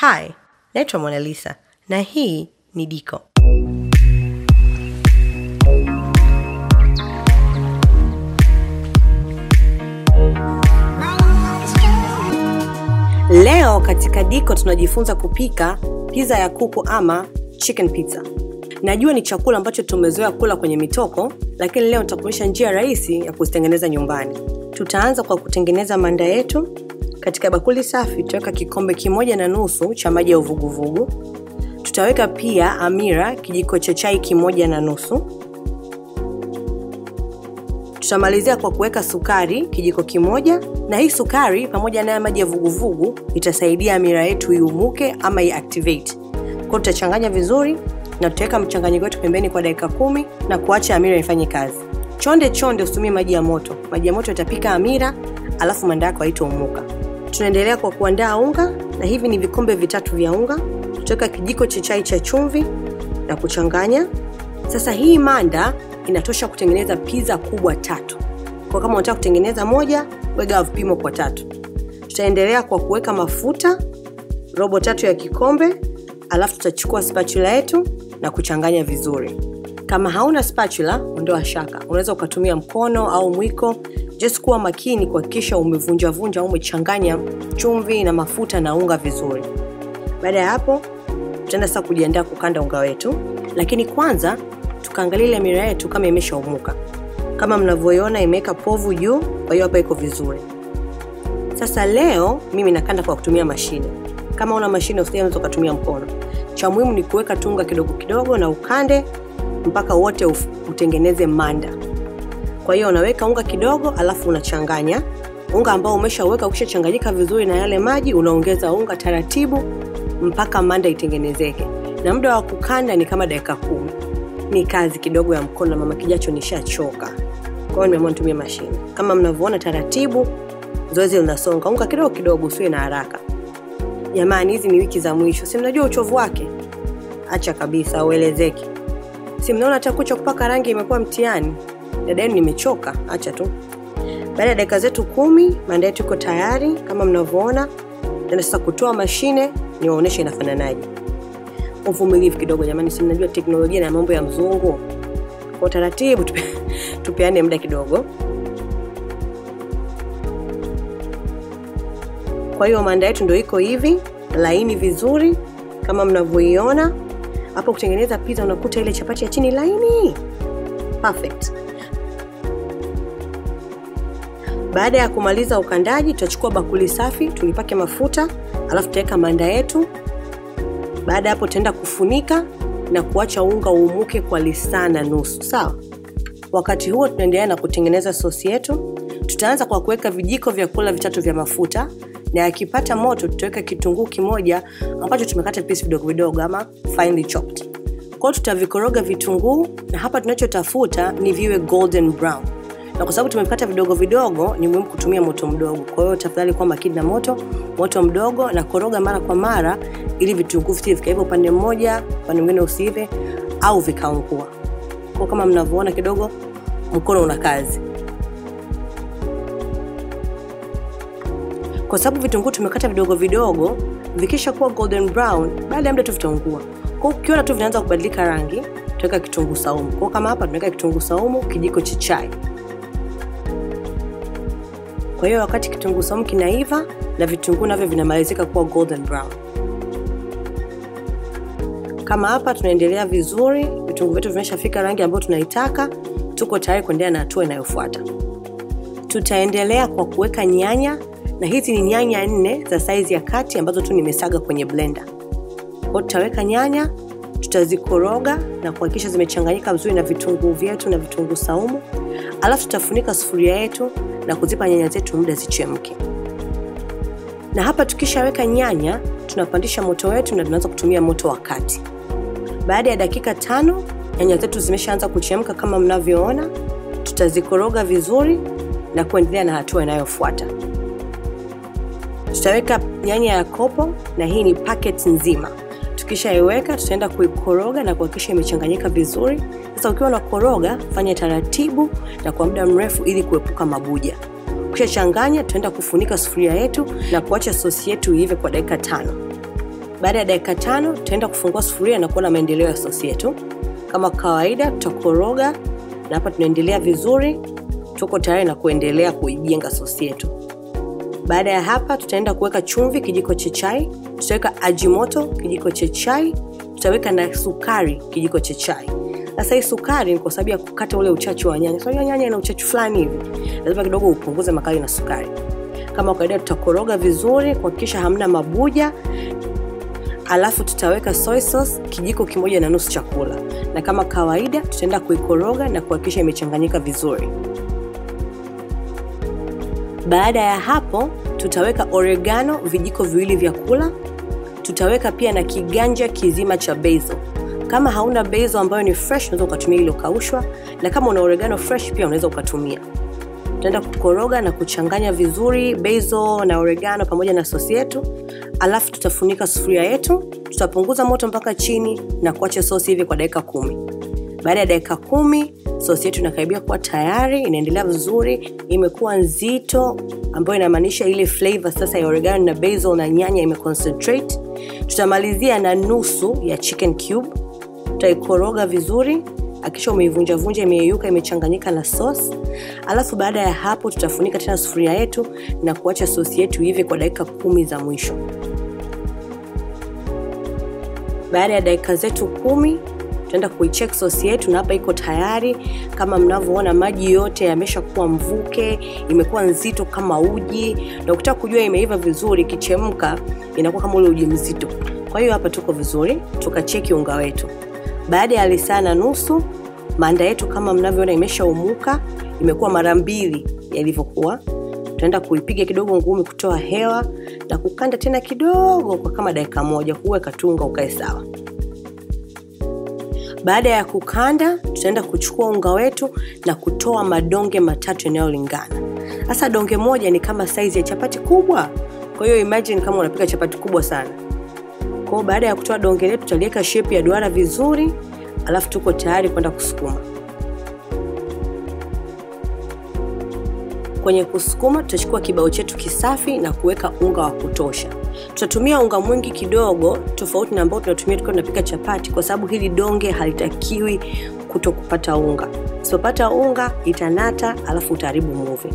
Hi, naitwa Monalisa na hii ni Diko. Leo katika Diko tunajifunza kupika pizza ya kuku ama chicken pizza. Najua ni chakula ambacho tumezoea kula kwenye mitoko, lakini leo nitakuonyesha njia rahisi ya kuzitengeneza nyumbani. Tutaanza kwa kutengeneza manda yetu. Katika bakuli safi tutaweka kikombe 1.5 cha maji ya uvuguvugu. Tutaweka pia amira kijiko cha chai 1.5. Tutamalizia kwa kuweka sukari kijiko 1, na hii sukari pamoja na maji ya vuguvugu itasaidia amira yetu iumuke ama iactivate. Kwa tutachanganya vizuri na tutaweka mchanganyiko wetu pembeni kwa dakika 10 na kuacha amira ifanye kazi. Chonde usitumie maji ya moto. Maji ya moto yatapika amira, alafu manda yako haitaumuka. Tunaendelea kwa kuandaa unga, na hivi ni vikombe 3 vya unga. Tutaweka kijiko cha chai cha chumvi na kuchanganya. Sasa hii manda inatosha kutengeneza pizza kubwa 3. Kwa kama unataka kutengeneza moja, weka vipimo kwa 3. Tutaendelea kwa kuweka mafuta robo 3 ya kikombe, alafu tutachukua spatula yetu na kuchanganya vizuri. Kama hauna spatula, ondoa shaka. Unaweza ukatumia mkono au mwiko. Just kuwa makini kuhakikisha umevunja au umechanganya chumvi na mafuta na unga vizuri. Baada ya hapo, tutaenda sasa kujiandaa kukanda unga wetu. Lakini kwanza, tukaangalia ile amira yetu kama imeshaumuka. Kama mnavyoiona imeweka povu juu, kwa hiyo hapa iko vizuri. Sasa leo mimi nakanda kwa kutumia mashine. Kama una mashine unaweza kutumia mkono. Cha muhimu ni kuweka tunga kidogo kidogo na ukande mpaka wote utengeneze manda. Kwa hiyo unaweka unga kidogo alafu unachanganya. Unga ambao umeshaweka ukishachanganyika vizuri na yale maji, unaongeza unga taratibu mpaka manda itengenezeke. Na muda wa kukanda ni kama dakika 10. Ni kazi kidogo ya mkono na mama kijacho nishachoka. Kwa hiyo nimeamua nitumie mashine. Kama mnavyoona taratibu zoezi linasonga, unga kidogo usiwe na haraka. Jamani, hizi ni wiki za mwisho. Si mnajua uchovu wake? Acha kabisa uelezeke. Si mnaona hata kucha kupaka rangi imekuwa mtihani? Dada yenu nimechoka, acha tu. Baada ya dakika zetu 10, manda yetu iko tayari kama mnavyoona. Tena sasa kutoa mashine niwaoneshe inafananaje. Uvumilivu kidogo jamani, si mnajua teknolojia na mambo ya mzungu. Kwa taratibu tupeane muda kidogo. Kwa hiyo manda yetu ndio iko hivi, laini vizuri kama mnavyoiona. Hapo kutengeneza pizza unakuta ile chapati ya chini laini. Perfect. Baada ya kumaliza ukandaji, tutachukua bakuli safi, tulipake mafuta, alafu tutaweka manda yetu. Baada hapo tutaenda kufunika na kuacha unga uumuke kwa lisaa na nusu, sawa? Wakati huo tunaendelea na kutengeneza sosi yetu. Tutaanza kwa kuweka vijiko vya kula 3 vya mafuta, na yakipata moto tutaweka kitunguu 1 ambacho tumekata piece vidogo ama finely chopped. Kwa hiyo tutavikoroga vitunguu, na hapa tunachotafuta ni viwe golden brown. Na kwa sababu tumekata vidogo, ni muhimu kutumia moto mdogo. Kwa hiyo tafadhali kuwa makini na moto mdogo, na koroga mara kwa mara ili vitunguu vikaive upande mmoja, upande mwingine usiive au vikaungua. Kwa kama mnavyoona kidogo mkono una kazi. Kwa sababu vitunguu tumekata vidogo, vikisha kuwa golden brown, baada ya muda tu vitaungua. Kwa hiyo ukiona tu vinaanza kubadilika rangi, tutaweka kitunguu saumu. Kwa kama hapa tunaweka kitunguu saumu kijiko cha chai. Kwa hiyo wakati kitunguu saumu kinaiva na vitunguu navyo vinamalizika kuwa golden brown. Kama hapa tunaendelea vizuri, vitunguu vyetu vimeshafika rangi ambayo tunaitaka, tuko tayari kuendelea na hatua inayofuata. Tutaendelea kwa kuweka nyanya, na hizi ni nyanya 4 za size ya kati ambazo tu nimesaga kwenye blender. Kwa tutaweka nyanya, tutazikoroga na kuhakikisha zimechanganyika vizuri na vitunguu vyetu na vitunguu saumu. Alafu tutafunika sufuria yetu na kuzipa nyanya zetu muda zichemke. Na hapa tukishaweka nyanya, tunapandisha moto wetu na tunaanza kutumia moto wa kati. Baada ya dakika 5, nyanya zetu zimeshaanza kuchemka kama mnavyoona. Tutazikoroga vizuri na kuendelea na hatua inayofuata. Tutaweka nyanya ya kopo, na hii ni packet nzima. Tukishaiweka tutaenda kuikoroga na kuhakikisha imechanganyika vizuri. Sasa ukiwa unakoroga, fanya taratibu na kwa muda mrefu ili kuepuka mabuja. Ukishachanganya, tutaenda kufunika sufuria yetu na kuacha sosi yetu iive kwa dakika 5. Baada ya dakika 5 tutaenda kufungua sufuria na kuona maendeleo ya sosi yetu. Kama kawaida tutakoroga na hapa tunaendelea vizuri. Tuko tayari na kuendelea kuijenga sosi yetu. Baada ya hapa tutaenda kuweka chumvi kijiko cha chai, tutaweka ajimoto kijiko cha chai, tutaweka na sukari kijiko cha chai. Sasa hii sukari ni kwa sababu ya kukata ule uchachu wa nyanya. Sasa nyanya ina uchachu fulani hivi. Lazima kidogo upunguze makali na sukari. Kama kawaida tutakoroga vizuri kuhakikisha hamna mabuja. Alafu tutaweka soy sauce kijiko 1.5 chakula. Na kama kawaida tutaenda kuikoroga na kuhakikisha imechanganyika vizuri. Baada ya hapo tutaweka oregano vijiko 2 vya kula. Tutaweka pia na kiganja kizima cha basil. Kama hauna basil ambayo ni fresh unaweza ukatumia ile kaushwa, na kama una oregano fresh pia unaweza ukatumia. Tutaenda kukoroga na kuchanganya vizuri basil na oregano pamoja na sosi yetu. Alafu tutafunika sufuria yetu, tutapunguza moto mpaka chini na kuacha sosi hivi kwa dakika 10. Baada ya dakika 10 sosi yetu inakaribia kuwa tayari, inaendelea vizuri, imekuwa nzito ambayo inamaanisha ile flavor sasa ya oregano na basil na nyanya imeconcentrate. Tutamalizia na nusu ya chicken cube. Tutaikoroga vizuri, hakikisha umeivunja vunja imeyeyuka imechanganyika na sauce. Alafu baada ya hapo tutafunika tena sufuria yetu na kuacha sosi yetu hivi kwa dakika 10 za mwisho. Baada ya dakika zetu 10 tutaenda kuicheck sosi yetu na hapa iko tayari. Kama mnavyoona maji yote yameshakuwa mvuke, imekuwa nzito kama uji, na ukitaka kujua imeiva vizuri kichemka inakuwa kama ule uji mzito. Kwa hiyo hapa tuko vizuri, tukacheki unga wetu. Baada ya lisaa na nusu, manda yetu kama mnavyoona imeshaumuka, imekuwa mara 2 yalivyokuwa. Tutaenda kuipiga kidogo ngumi kutoa hewa na kukanda tena kidogo kwa kama dakika 1 kuweka tunga ukae sawa. Baada ya kukanda, tutaenda kuchukua unga wetu na kutoa madonge 3 yanayolingana. Sasa donge moja ni kama size ya chapati kubwa. Kwa hiyo imagine kama unapika chapati kubwa sana. Kwa baada ya kutoa donge letu tutaliweka shape ya duara vizuri, alafu tuko tayari kwenda kusukuma. Kwenye kusukuma tutachukua kibao chetu kisafi na kuweka unga wa kutosha. Tutatumia unga mwingi kidogo tofauti na ambao tunatumia tukiwa tunapika chapati, kwa sababu hili donge halitakiwi kutokupata unga. Usipopata unga itanata alafu utaharibu movie.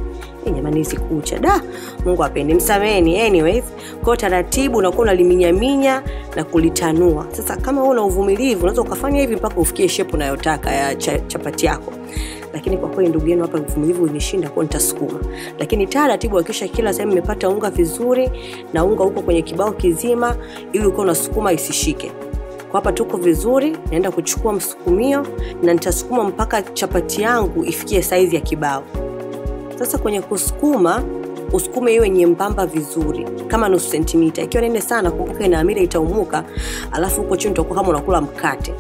Jamani hizi kucha Mungu apende, msameni. Anyways, kwa taratibu unakuwa unaliminya na kulitanua. Sasa kama wewe una uvumilivu unaweza ukafanya hivi mpaka ufikie shape unayotaka ya chapati yako. Lakini kwa kweli ndugu yenu hapa uvumilivu umeshinda, kwa nitasukuma. Lakini taratibu hakikisha kila sehemu imepata unga vizuri na unga uko kwenye kibao kizima ili uko unasukuma isishike. Kwa hapa tuko vizuri, naenda kuchukua msukumio na nitasukuma mpaka chapati yangu ifikie size ya kibao. Sasa kwenye kusukuma, usukume iwe nyembamba vizuri kama nusu sentimita. Ikiwa nene sana kumbuka inaamira itaumuka, alafu huko chini utakuwa kama unakula mkate.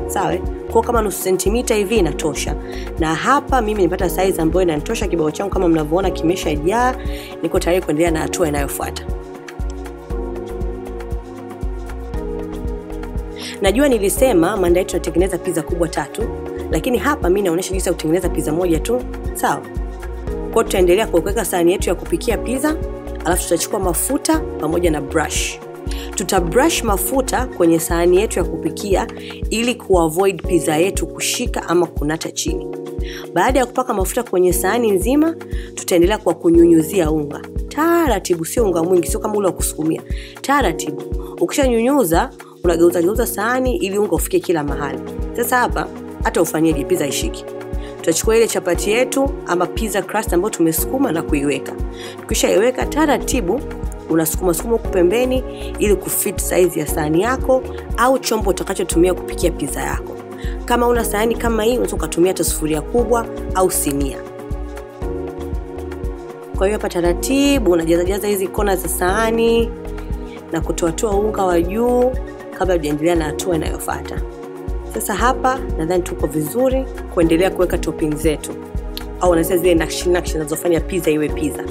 Sawa? Kwa kama nusu sentimita hivi inatosha. Na hapa mimi nipata size ambayo inanitosha kibao changu kama mnavyoona kimeshajaa. Niko tayari kuendelea na hatua inayofuata. Najua nilisema manda yetu tunatengeneza pizza kubwa 3, lakini hapa mimi naonyesha jinsi ya kutengeneza pizza moja tu. Sawa? Kwa tutaendelea kuweka sahani yetu ya kupikia pizza, alafu tutachukua mafuta pamoja na brush. Tutabrush mafuta kwenye sahani yetu ya kupikia ili kuavoid pizza yetu kushika ama kunata chini. Baada ya kupaka mafuta kwenye sahani nzima, tutaendelea kwa kunyunyuzia unga. Taratibu, sio unga mwingi, sio kama ule wa kusukumia. Taratibu. Ukishanyunyuza, unageuza sahani ili unga ufike kila mahali. Sasa hapa hata ufanyeje pizza ishiki. Tutachukua ile chapati yetu ama pizza crust ambayo tumesukuma na kuiweka. Tukishaiweka taratibu unasukuma huko pembeni ili kufit size ya sahani yako au chombo utakachotumia kupikia pizza yako. Kama una sahani kama hii unaweza kutumia hata sufuria kubwa au sinia. Kwa hiyo hapa taratibu unajaza hizi kona za sahani na kutoa unga wa juu kabla hujaendelea na hatua inayofuata. Sasa hapa nadhani tuko vizuri kuendelea kuweka toppings zetu. Au unaweza zile nakshi zinazofanya pizza iwe pizza.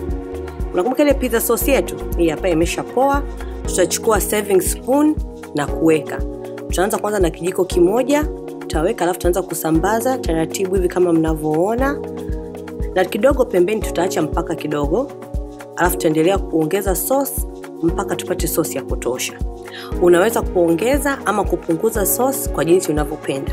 Unakumbuka ile pizza sauce yetu? Hii hapa imeshapoa. Tutachukua serving spoon na kuweka. Tutaanza kwanza na kijiko 1, tutaweka alafu tutaanza kusambaza taratibu hivi kama mnavyoona. Na kidogo pembeni tutaacha mpaka kidogo. Alafu tutaendelea kuongeza sauce mpaka tupate sauce ya kutosha. Unaweza kuongeza ama kupunguza sauce kwa jinsi unavyopenda.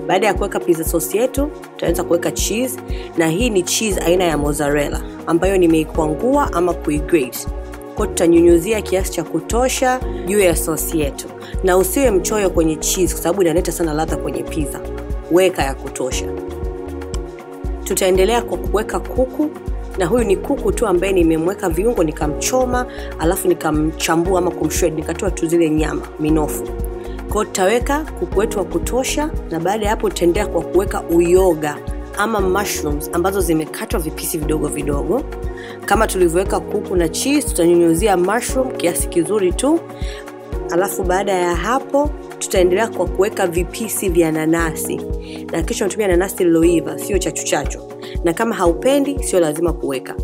Baada ya kuweka pizza sauce yetu, tutaweza kuweka cheese, na hii ni cheese aina ya mozzarella ambayo nimeikwangua ama kuigrate. Kwa tutanyunyuzia kiasi cha kutosha juu ya sauce yetu. Na usiwe mchoyo kwenye cheese kwa sababu inaleta sana ladha kwenye pizza. Weka ya kutosha. Tutaendelea kwa kuweka kuku, na huyu ni kuku tu ambaye nimemweka viungo nikamchoma, alafu nikamchambua ama kumshred, nikatoa tu zile nyama minofu. Kwa tutaweka kuku wetu wa kutosha, na baada ya hapo tutaendelea kwa kuweka uyoga ama mushrooms ambazo zimekatwa vipisi vidogo vidogo. Kama tulivyoweka kuku na cheese, tutanyunyuzia mushroom kiasi kizuri tu. Alafu baada ya hapo tutaendelea kwa kuweka vipisi vya nanasi. Na kisha tunatumia nanasi lililoiva, sio chachu. Na kama haupendi sio lazima kuweka.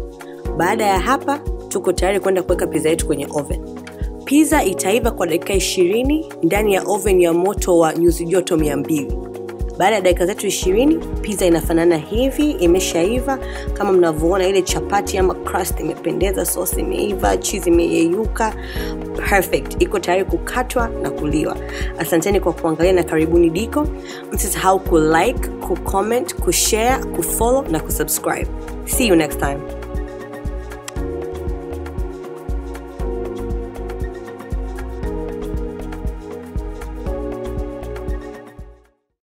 Baada ya hapa tuko tayari kwenda kuweka pizza yetu kwenye oven. Pizza itaiva kwa dakika 20 ndani ya oven ya moto wa nyuzi joto 200. Baada ya dakika zetu 20, pizza inafanana hivi, imeshaiva. Kama mnavyoona ile chapati ama crust imependeza, sauce imeiva, cheese imeyeyuka. Perfect. Iko tayari kukatwa na kuliwa. Asanteni kwa kuangalia na karibuni Diko. Msisahau ku like, ku comment, ku share, ku follow na ku subscribe. See you next time.